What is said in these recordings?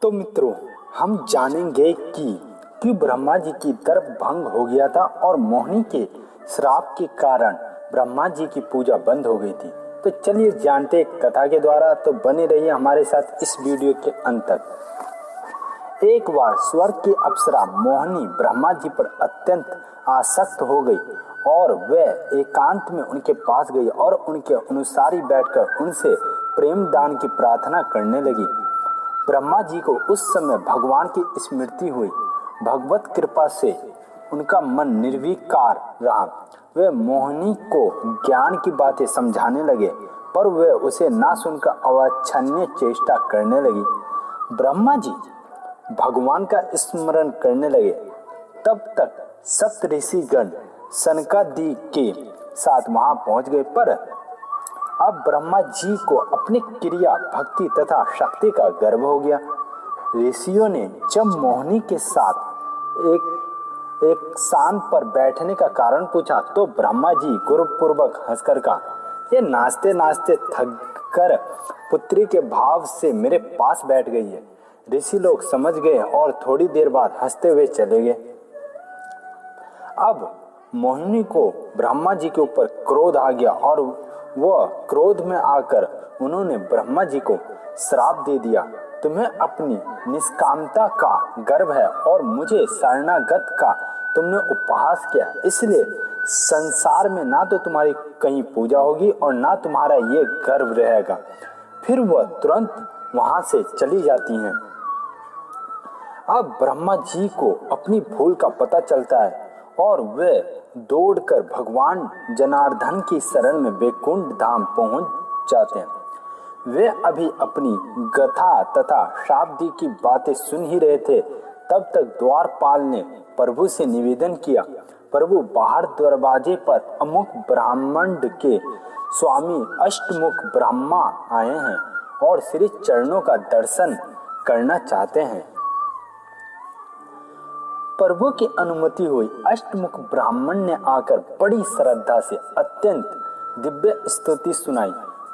तो मित्रों, हम जानेंगे कि क्यों ब्रह्मा जी की दर्प भंग हो गया था और मोहिनी के श्राप के कारण ब्रह्मा जी की पूजा बंद हो गई थी। तो चलिए जानते हैं कथा के द्वारा। तो बने रहिए हमारे साथ इस वीडियो के अंत तक। एक बार स्वर्ग की अप्सरा मोहिनी ब्रह्मा जी पर अत्यंत आसक्त हो गई और वह एकांत में उनके पास गई और उनके अनुसार ही बैठकर उनसे प्रेम दान की प्रार्थना करने लगी। ब्रह्मा जी को उस समय भगवान की स्मृति हुई। भगवत कृपा से उनका मन निर्विकार रहा। वे मोहिनी को ज्ञान की बातें समझाने लगे, पर वे उसे ना सुनकर अवाच्छनीय चेष्टा करने लगी। ब्रह्मा जी भगवान का स्मरण करने लगे। तब तक सप्त ऋषिगण सनकादि के साथ वहां पहुंच गए, पर अब ब्रह्मा जी को अपनी क्रिया, भक्ति तथा शक्ति का गर्व हो गया। ऋषियों ने जब मोहिनी के साथ एक स्थान पर बैठने का कारण पूछा, तो ब्रह्मा जी गुरुपूर्वक हंसकर कहा, ये नाचते नाचते थक कर पुत्री के भाव से मेरे पास बैठ गई है। ऋषि लोग समझ गए और थोड़ी देर बाद हंसते हुए चले गए। अब मोहिनी को ब्रह्मा जी के ऊपर क्रोध आ गया और वह क्रोध में आकर उन्होंने ब्रह्मा जी को श्राप दे दिया। तुम्हें अपनी निष्कामता का गर्व है और मुझे शरणागत का तुमने उपहास किया, इसलिए संसार में ना तो तुम्हारी कहीं पूजा होगी और ना तुम्हारा ये गर्व रहेगा। फिर वह तुरंत वहां से चली जाती हैं। अब ब्रह्मा जी को अपनी भूल का पता चलता है और वे दौड़कर भगवान जनार्दन की शरण में वैकुंठ धाम पहुंच जाते हैं। वे अभी अपनी गथा तथा शाब्दी की बातें सुन ही रहे थे, तब तक द्वारपाल ने प्रभु से निवेदन किया, प्रभु बाहर दरवाजे पर अमुक ब्राह्मण के स्वामी अष्टमुख ब्रह्मा आए हैं और श्री चरणों का दर्शन करना चाहते हैं। प्रभु की अनुमति हुई। अष्टमुख ब्राह्मण ने आकर बड़ी श्रद्धा से अत्यंत दिव्य स्तुति सुनाई।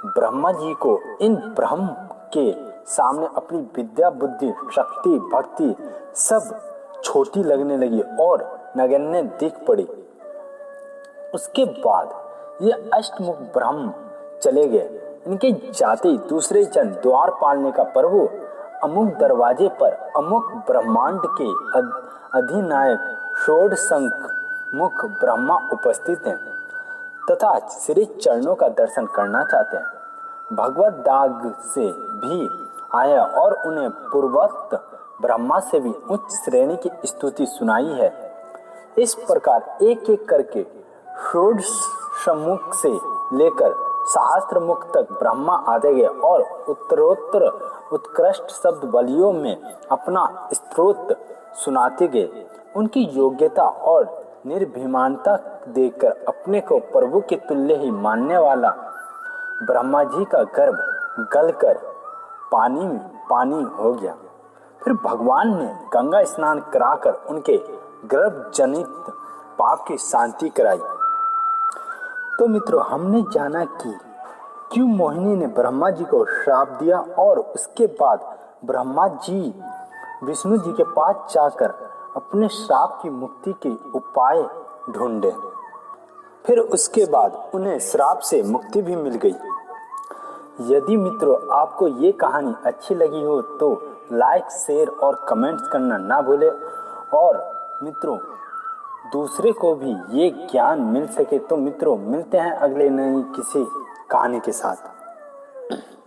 ब्रह्मा जी को इन ब्रह्म के सामने अपनी विद्या, बुद्धि, शक्ति, भक्ति सब छोटी लगने लगी और नगण्य दिख पड़ी। उसके बाद ये अष्टमुख ब्रह्म चले गए। इनके जाते ही दूसरे चरण द्वारपाल ने कहा, प्रभु अमुक दरवाजे पर अमुक ब्रह्मांड के अधिनायक षोडशंख मुख ब्रह्मा उपस्थित हैं तथा श्री चरणों का दर्शन करना चाहते हैं। भगवत दाग से भी आए और उन्हें पूर्वोक्त ब्रह्मा से भी उच्च श्रेणी की स्तुति सुनाई है। इस प्रकार एक एक करके षोडशमुख से लेकर सहस्त्र मुख तक ब्रह्मा आते गए और उत्तरोत्तर उत्कृष्ट शब्द बलियों में अपना स्तोत्र सुनाते गए। उनकी योग्यता और निर्भिमानता देखकर अपने को प्रभु के तुल्य ही मानने वाला ब्रह्मा जी का गर्भ गलकर पानी में पानी हो गया। फिर भगवान ने गंगा स्नान कराकर उनके गर्भ जनित पाप की शांति कराई। तो मित्रों, हमने जाना कि क्यों मोहिनी ने ब्रह्मा जी को श्राप दिया और उसके बाद ब्रह्मा जी विष्णु जी के पास जाकर अपने श्राप की मुक्ति के उपाय ढूंढे। फिर उसके बाद उन्हें श्राप से मुक्ति भी मिल गई। यदि मित्रों आपको ये कहानी अच्छी लगी हो तो लाइक, शेयर और कमेंट्स करना ना भूले और मित्रों दूसरे को भी ये ज्ञान मिल सके। तो मित्रों मिलते हैं अगले नई किसी कहानी के साथ।